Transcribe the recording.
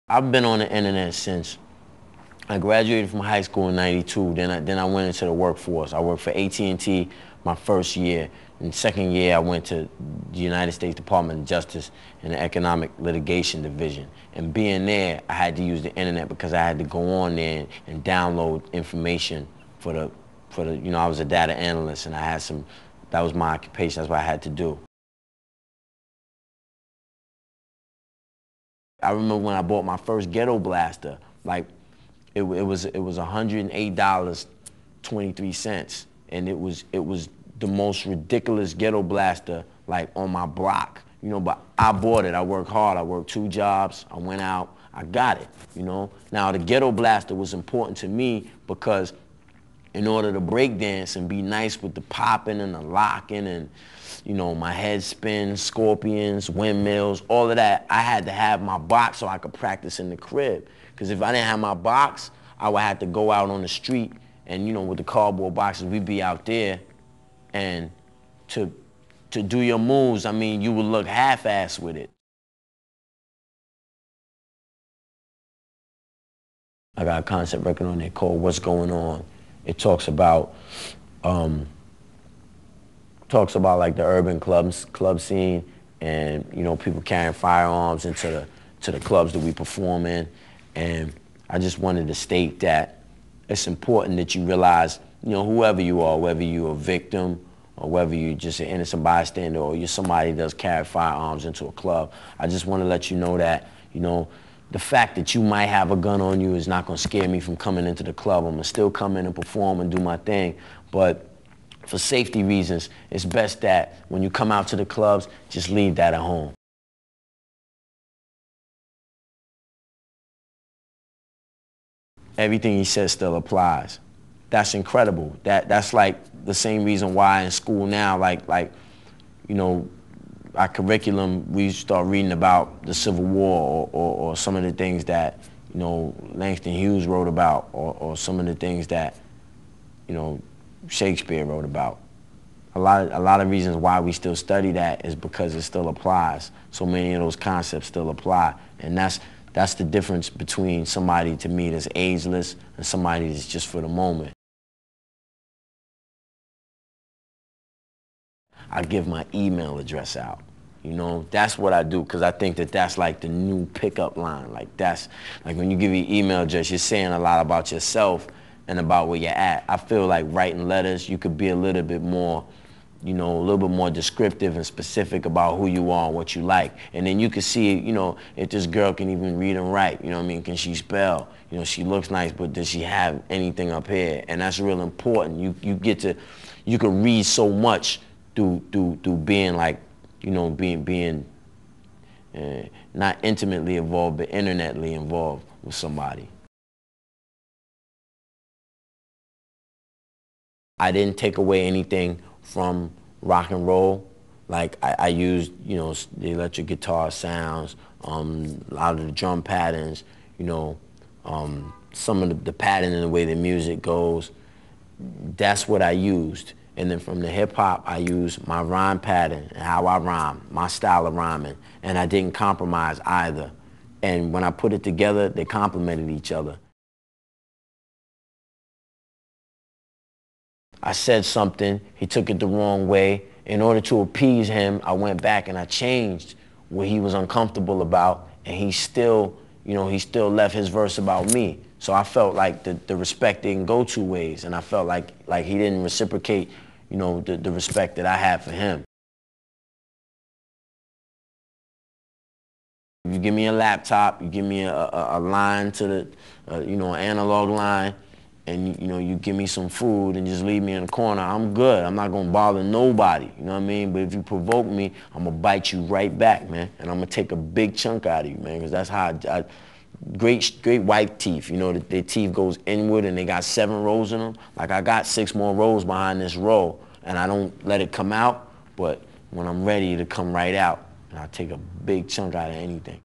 I've been on the internet since I graduated from high school in '92. Then I went into the workforce. I worked for AT&T my first year. And second year, I went to the United States Department of Justice in the Economic Litigation Division. And being there, I had to use the internet because I had to go on there and download information for the, I was a data analyst and I had that was my occupation, that's what I had to do. I remember when I bought my first ghetto blaster, like it was $108.23, and it was the most ridiculous ghetto blaster like on my block, but I bought it. I worked hard. I worked 2 jobs. I went out. I got it, Now the ghetto blaster was important to me because in order to break dance and be nice with the popping and the locking and my head spin, scorpions, windmills, all of that, I had to have my box so I could practice in the crib. Because if I didn't have my box, I would have to go out on the street and, with the cardboard boxes, we'd be out there. And to do your moves, I mean, you would look half-assed with it. I got a concept record on there called What's Going On. It talks about like the urban club scene and people carrying firearms into the clubs that we perform in. And I just wanted to state that it's important that you realize, whoever you are, whether you're a victim or whether you're just an innocent bystander or you're somebody that does carry firearms into a club, I just want to let you know that, the fact that you might have a gun on you is not going to scare me from coming into the club. I'm going to still come in and perform and do my thing. But for safety reasons, it's best that when you come out to the clubs, just leave that at home. Everything he says still applies. That's incredible. That's like the same reason why in school now, our curriculum, we start reading about the Civil War or some of the things that, Langston Hughes wrote about or some of the things that, Shakespeare wrote about. A lot of reasons why we still study that is because it still applies. So many of those concepts still apply. And that's the difference between somebody, to me, that's ageless and somebody that's just for the moment. I give my email address out. That's what I do because I think that that's like the new pickup line. Like that's like when you give your email address, you're saying a lot about yourself and about where you're at. I feel like writing letters, you could be a little bit more, a little bit more descriptive and specific about who you are and what you like. And then you can see, if this girl can even read and write, can she spell? She looks nice, but does she have anything up here? And that's real important. You can read so much through being like, being not intimately involved, but internetly involved with somebody. I didn't take away anything from rock and roll. Like I used, the electric guitar sounds, a lot of the drum patterns, some of the pattern and the way the music goes. That's what I used. And then from the hip hop, I used my rhyme pattern and how I rhyme, my style of rhyming. And I didn't compromise either. And when I put it together, they complemented each other. I said something, he took it the wrong way. In order to appease him, I went back and I changed what he was uncomfortable about, and he still left his verse about me. So I felt like the respect didn't go 2 ways, and I felt like he didn't reciprocate, the respect that I had for him. If you give me a laptop, you give me a line to the, an analog line, and you give me some food and just leave me in the corner, I'm good. I'm not gonna bother nobody, you know what I mean? But if you provoke me, I'm gonna bite you right back, man. And I'm gonna take a big chunk out of you, man, because that's how great white teeth, their teeth goes inward and they got 7 rows in them. Like I got 6 more rows behind this row, and I don't let it come out, but when I'm ready, it'll come right out, and I'll take a big chunk out of anything.